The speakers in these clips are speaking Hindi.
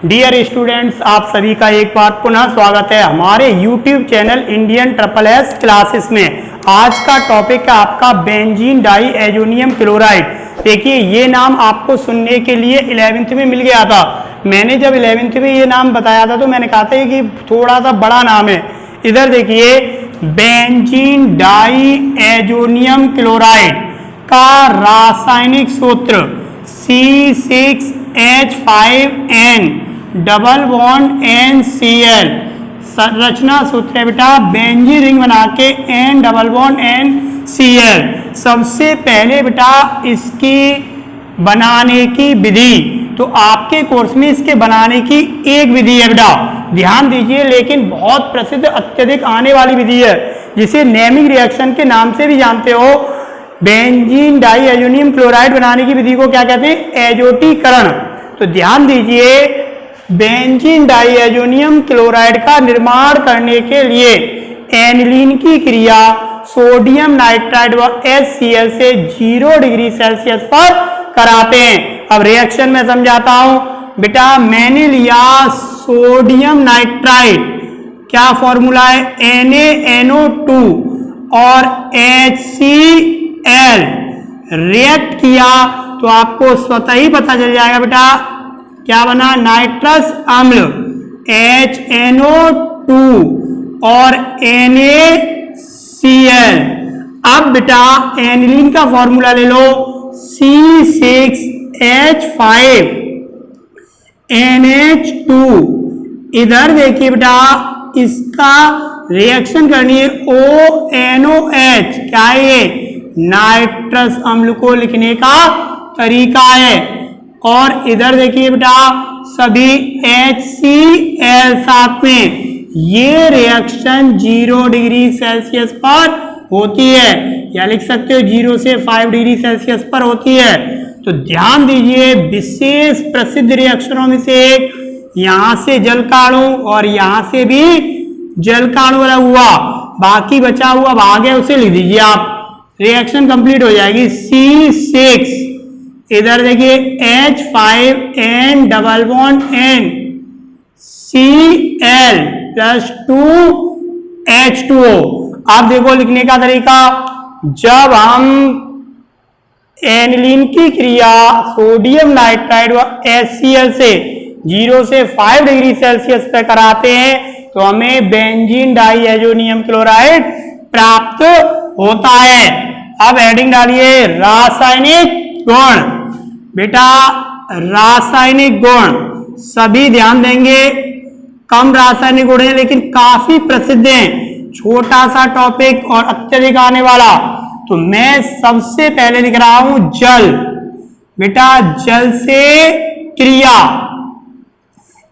डियर स्टूडेंट्स, आप सभी का एक बार पुनः स्वागत है हमारे YouTube channel Indian triple S classes में। आज का टॉपिक है आपका बेंजीन डाई एजोनियम क्लोराइड। देखिए, ये नाम आपको सुनने के लिए 11वीं में मिल गया था। मैंने जब 11वीं में ये नाम बताया था तो मैंने कहा था कि थोड़ा सा बड़ा नाम है। इधर देखिए, बेंजीन डाई एजोनियम क्लोराइड का रासायनिक सूत्र C6H5N डबल बॉन्ड NCl। संरचना सूत्र है बेटा, बेंजीन रिंग बना के N डबल बॉन्ड NCl। सबसे पहले बेटा इसकी बनाने की विधि, तो आपके कोर्स में इसके बनाने की एक विधि है बेटा, ध्यान दीजिए, लेकिन बहुत प्रसिद्ध अत्यधिक आने वाली विधि है जिसे नेमिंग रिएक्शन के नाम से भी जानते हो। बेंजीन डाई एजोनियम क्लोराइड बनाने की विधि को क्या कहते हैं? एजोटीकरण। तो ध्यान दीजिए, बेंजीन डाई एजोनियम क्लोराइड का निर्माण करने के लिए एनिलीन की क्रिया सोडियम नाइट्राइड व HCl से 0 डिग्री सेल्सियस पर कराते हैं। अब रिएक्शन में समझाता हूं बेटा। मैंने लिया सोडियम नाइट्राइड, क्या फॉर्मूला है? NaNO2 और HCl रिएक्ट किया तो आपको स्वतः ही पता चल जाएगा बेटा क्या बना? नाइट्रस अम्ल HNO2 और NaCl। अब बेटा एनिलीन का फॉर्मूला ले लो, C6H5NH2। इधर देखिए बेटा, इसका रिएक्शन करनी है ONOH। क्या है ये? नाइट्रस अम्ल को लिखने का तरीका है। और इधर देखिए बेटा, सभी HCl साथ में, ये रिएक्शन 0 डिग्री सेल्सियस पर होती है, या लिख सकते हो 0 से 5 डिग्री सेल्सियस पर होती है। तो ध्यान दीजिए, विशेष प्रसिद्ध रिएक्शनों में से एक, यहां से जल का अणु और यहां से भी जल का अणु वाला हुआ, बाकी बचा हुआ भाग है उसे लिख दीजिए आप, रिएक्शन कंप्लीट हो जाएगी। C6, इधर देखिए H5N double bond NCl plus 2H2O। अब देखो लिखने का तरीका, जब हम एनिलीन की क्रिया सोडियम नाइट्राइड व HCl से 0 से 5 डिग्री सेल्सियस पर कराते हैं तो हमें बेंजीन डाई एजोनियम क्लोराइड प्राप्त होता है। अब हेडिंग डालिए, रासायनिक गुण। बेटा रासायनिक गुण सभी ध्यान देंगे, कम रासायनिक गुण है लेकिन काफी प्रसिद्ध हैं, छोटा सा टॉपिक और अत्यधिक आने वाला। तो मैं सबसे पहले लिख रहा हूं जल। बेटा जल से क्रिया,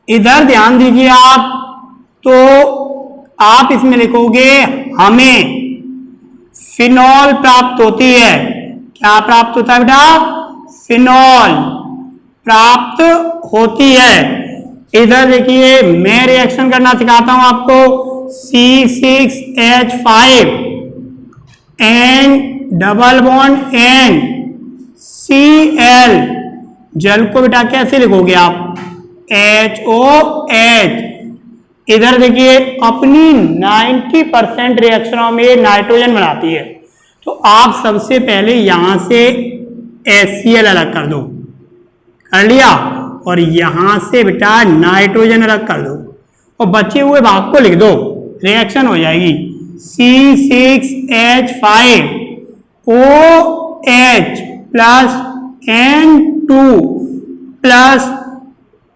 इधर ध्यान दीजिए आप, तो आप इसमें लिखोगे हमें फिनॉल प्राप्त होती है। क्या प्राप्त होता है बेटा? फिनॉल प्राप्त होती है। इधर देखिए, मैं रिएक्शन करना सिखाता हूं आपको। C6H5N डबल बॉन्ड NCl, जल को बेटा कैसे लिखोगे आप? HOH। इधर देखिए, अपनी 90% रिएक्शनों में नाइट्रोजन बनाती है, तो आप सबसे पहले यहां से HCl अलग कर दो, कर लिया, और यहां से बेटा नाइट्रोजन अलग कर दो और बचे हुए भाग को लिख दो, रिएक्शन हो जाएगी। C6H5OH plus N2 plus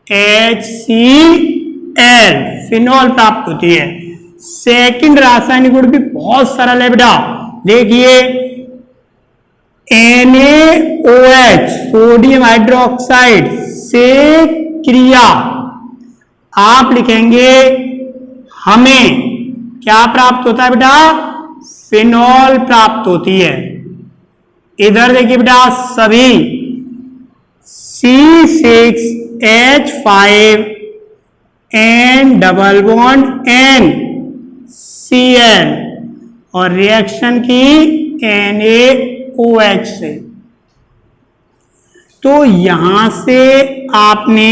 HCl, phenol प्राप्त होती है। सेकंड रासायनिक गुण भी बहुत सरल है बेटा, देखिए NaOH सोडियम हाइड्रोक्साइड से क्रिया आप लिखेंगे हमें क्या प्राप्त होता है बेटा? फिनॉल प्राप्त होती है। इधर देखिए बेटा, सभी C6H5N डबल बॉन्ड NCl और रिएक्शन की NaOH से। तो यहां से आपने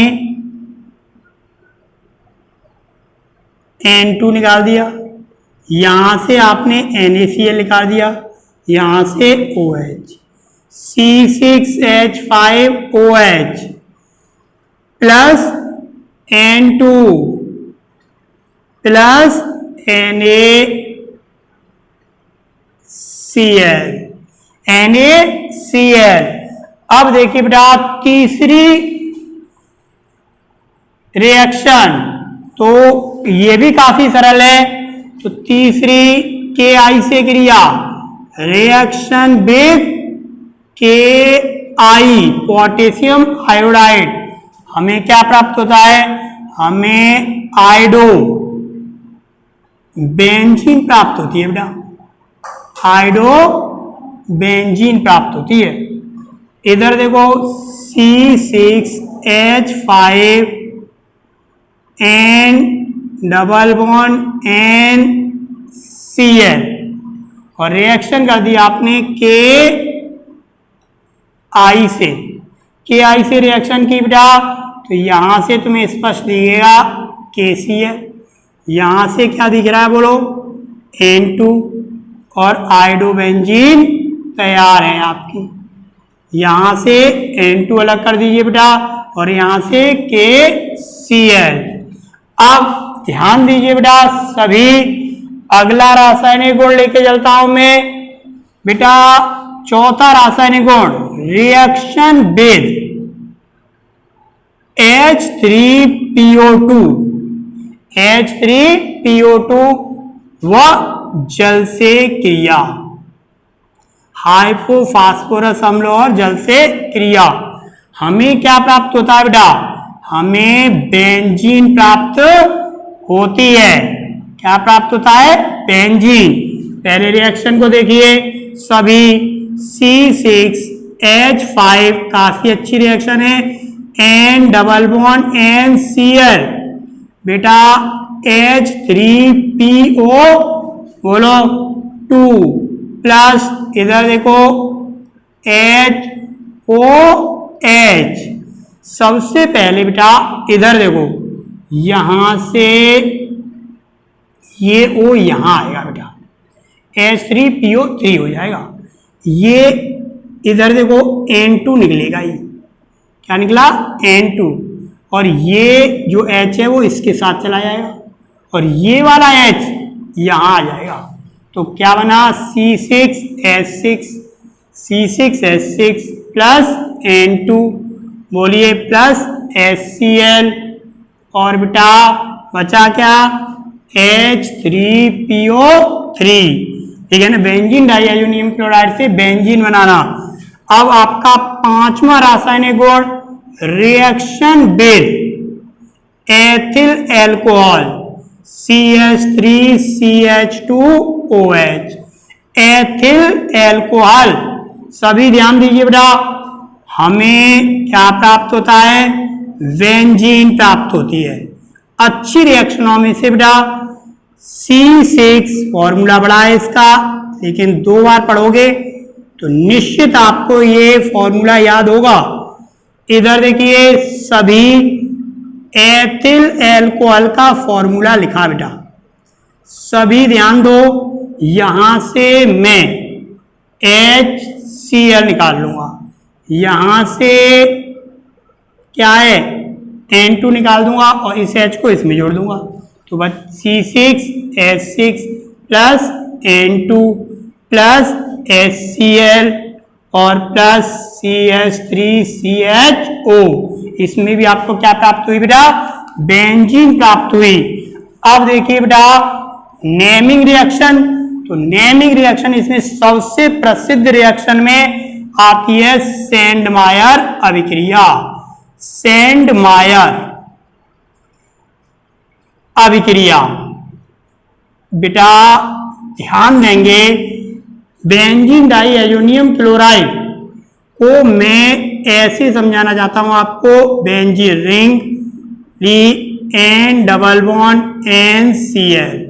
N2 निकाल दिया, यहां से आपने NaCl निकाल दिया, यहां से OH, C6H5OH plus N2 plus NaCl। अब देखिए बेटा तीसरी रिएक्शन, तो ये भी काफी सरल है। तो तीसरी Ki से क्रिया, reaction with Ki potassium iodide, हमें क्या प्राप्त होता है? हमें आयोडो बेंजीन प्राप्त होती है बेटा, आयोडो बेंजीन प्राप्त होती है। इधर देखो C6H5N डबल बॉन्ड NCl और रिएक्शन कर दी आपने Ki से, Ki से रिएक्शन की बेटा, तो यहां से तुम्हें स्पष्ट दिखेगा KCl, यहां से क्या दिख रहा है बोलो? N2 और आयोडो बेंजीन तैयार है आपकी। यहां से N2 अलग कर दीजिए बेटा और यहां से KCl। अब ध्यान दीजिए बेटा सभी, अगला रासायनिक गुण लेके चलता हूं मैं बेटा। चौथा रासायनिक गुण, रिएक्शन विद H3PO2, H3PO2 व जल से क्रिया, हाइपोफास्फोरस अम्ल और जल से क्रिया, हमें क्या प्राप्त होता है बेटा? हमें बेंजीन प्राप्त होती है। क्या प्राप्त होता है? बेंजीन। पहले रिएक्शन को देखिए सभी, C6H5 काफी अच्छी रिएक्शन है, N डबल बॉन्ड NCl बेटा, H3PO बोलो 2 प्लस इधर देखो HOH। सबसे पहले बेटा इधर देखो, यहां से ये O यहां आएगा बेटा, H3PO3 हो जाएगा। ये इधर देखो N2 निकलेगा, ये क्या निकला? N2। और ये जो H है वो इसके साथ चला जाएगा और ये वाला H यहां आ जाएगा। तो क्या बना? C6H6 प्लस N2 बोलिए प्लस HCl और बेटा बचा क्या? H3PO3। ठीक है ना, बेंजीन डाइअमोनियम क्लोराइड से बेंजीन बनाना। अब आपका पांचवा रासायनिक गुण, reaction with ethyl alcohol CH3CH2OH, ethyl alcohol. सभी ध्यान दीजिए बेटा, हमें क्या प्राप्त होता है? बेंजीन प्राप्त होती है। अच्छी रिएक्शनों में से बेटा C6 फॉर्मूला बड़ा है इसका, लेकिन 2 बार पढ़ोगे तो निश्चित आपको ये फॉर्मूला याद होगा। इधर देखिए सभी एथिल एल्कोहल का फॉर्मूला लिखा बेटा, सभी ध्यान दो। यहां से मैं HCl निकाल लूंगा, यहां से क्या है? N2 निकाल दूंगा और इस H को इसमें जोड़ दूंगा, तो बस C6H6 plus N2 plus HCl और प्लस CH3CHO। इसमें भी आपको क्या प्राप्त हुई बेटा? बेंजीन प्राप्त हुई। अब देखिए बेटा नेमिंग रिएक्शन, तो नेमिंग रिएक्शन इसमें सबसे प्रसिद्ध रिएक्शन में आती है सेंडमायर अभिक्रिया। सेंडमायर अभिक्रिया बेटा ध्यान देंगे, बेंजीन डाइअमोनियम क्लोराइड को मैं ऐसे समझाना चाहता हूं आपको, benzene ring N double bond NCl।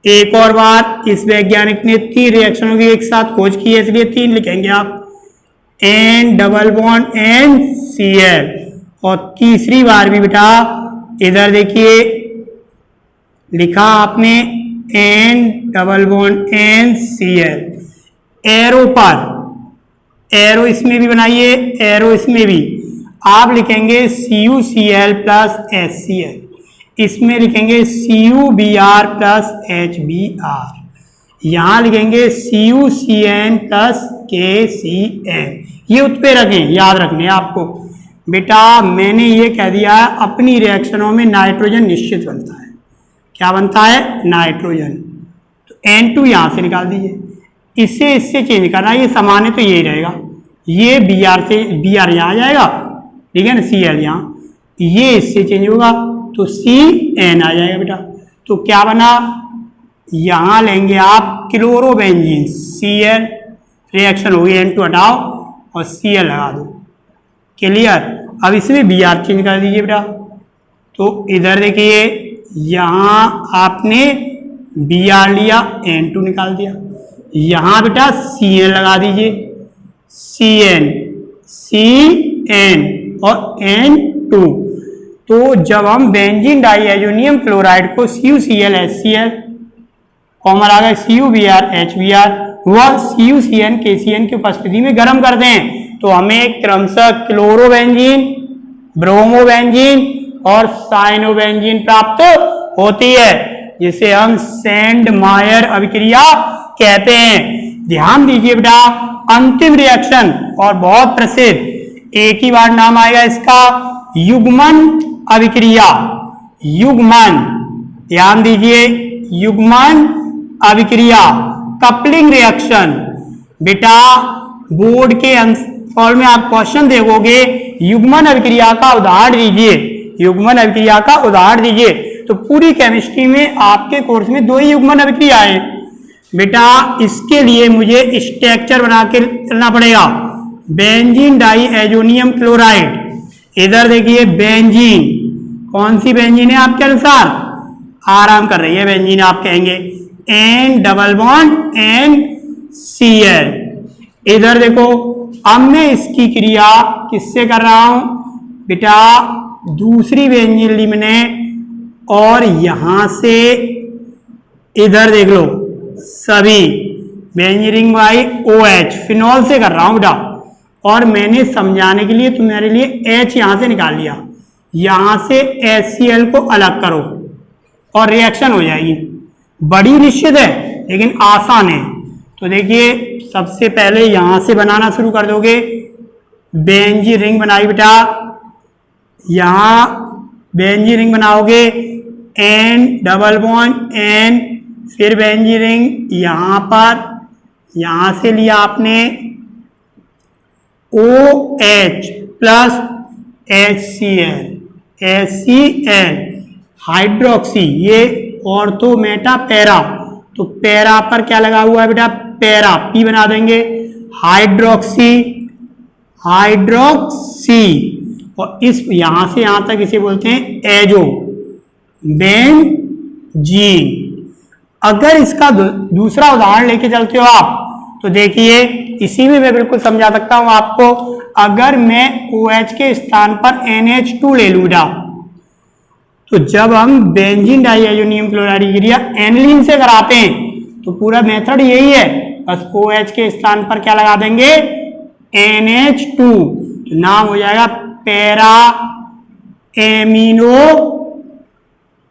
एक और बार, इस वैज्ञानिक ने 3 रिएक्शनों की एक साथ खोज की है, इसलिए 3 लिखेंगे आप, N डबल बॉन्ड NCl। और तीसरी बार भी बेटा इधर देखिए लिखा आपने N+N एरो पर, एरो इसमें भी बनाइए, एरो इसमें भी आप लिखेंगे CuCl प्लस HCl, इसमें लिखेंगे CuBr प्लस HBr, यहां लिखेंगे CuCN प्लस KCN। ये उत्पे रखें, याद रखने आपको बेटा। मैंने ये कह दिया है अपनी रिएक्शनों में नाइट्रोजन निश्चित बनता है। क्या बनता है? नाइट्रोजन। तो N2 यहां से निकाल दीजिए, इससे इससे चेंज करना, ये सामान्य तो यही रहेगा, ये Br से Br यहाँ आ जाएगा, ठीक है ना, Cl यहाँ, ये इससे चेंज होगा तो CN आ जाएगा बेटा। तो क्या बना, यहां लेंगे आप क्लोरोबेंजीन Cl, रिएक्शन होगी, N2 हटाओ और Cl लगा दो, क्लियर। अब इसमें Br चेंज कर दीजिए बेटा। तो इधर देखिए, यहां आपने Br लिया, N2 निकाल दिया, यहां बेटा Cn लगा दीजिए, Cn और N2। तो जब हम बेंजीन डाइएजोनियम क्लोराइड को CuCl HCl कॉमन आ गया CuBr HBr व CuCN KCN की उपस्थिति में गर्म करते हैं, तो हमें क्रमशः क्लोरोबेंजीन, ब्रोमोबेंजीन और साइनोबेंजीन प्राप्त होती है, जिसे हम सैंडमायर अभिक्रिया कहते हैं। ध्यान दीजिए बेटा, अंतिम रिएक्शन और बहुत प्रसिद्ध, एक ही बार नाम आएगा इसका, युग्मन अभिक्रिया। युग्मन, ध्यान दीजिए, युग्मन अभिक्रिया, कपलिंग रिएक्शन। बेटा बोर्ड के आंसर में आप क्वेश्चन देखोगे, युग्मन अभिक्रिया का उदाहरण दीजिए, युग्मन अभिक्रिया का उदाहरण दीजिए। तो पूरी केमिस्ट्री में आपके कोर्स में 2 ही युग्मन अभिक्रिया है बेटा। इसके लिए मुझे स्ट्रक्चर बना के करना पड़ेगा। बेंजीन डाइएजोनियम क्लोराइड, इधर देखिए बेंजीन, कौन सी बेंजीन है आपके अनुसार? आराम कर रही है बेंजीन, आप कहेंगे N+N Cl। इधर देखो, अब मैं इसकी क्रिया किससे कर रहा हूं बेटा? दूसरी बेंजीन ली मैंने और यहां से इधर देख लो, सभी benzene ring by OH phenol से कर रहा हूं बेटा। और मैंने समझाने के लिए तुम्हारे लिए H यहां से निकाल लिया, यहां से HCl को अलग करो और रिएक्शन हो जाएगी। बड़ी निश्चित है लेकिन आसान है। तो देखिए, सबसे पहले यहां से बनाना शुरू कर दोगे, बेंजीन रिंग बनाई बेटा, यहां बेंजीन रिंग बनाओगे N+N, फिर बेंजीन रिंग यहां पर, यहां से लिया आपने OH प्लस HCl हाइड्रोक्सी, ये ऑर्थो मेटा पैरा, तो पैरा पर क्या लगा हुआ है बेटा? पैरा, P बना देंगे, हाइड्रोक्सी, और इस यहां से यहां तक इसे बोलते हैं एजो बेंजीन। अगर इसका दूसरा उदाहरण लेके चलते हो आप, तो देखिए इसी में मैं बिल्कुल समझा सकता हूं आपको। अगर मैं OH के स्थान पर NH2 ले लूंगा, तो जब हम बेंजीन डाइएजोनियम क्लोराइड की क्रिया एनिलीन से कराते हैं, तो पूरा मेथड यही है, बस OH के स्थान पर क्या लगा देंगे? NH2, तो नाम हो जाएगा पैरा एमिनो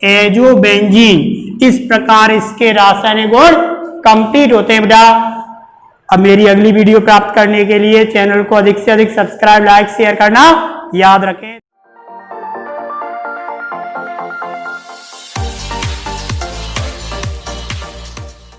एजोबेंजीन। इस प्रकार इसके रासायनिक गुण कंप्लीट होते हैं बेटा। अब मेरी अगली वीडियो प्राप्त करने के लिए चैनल को अधिक से अधिक सब्सक्राइब, लाइक, शेयर करना याद रखें।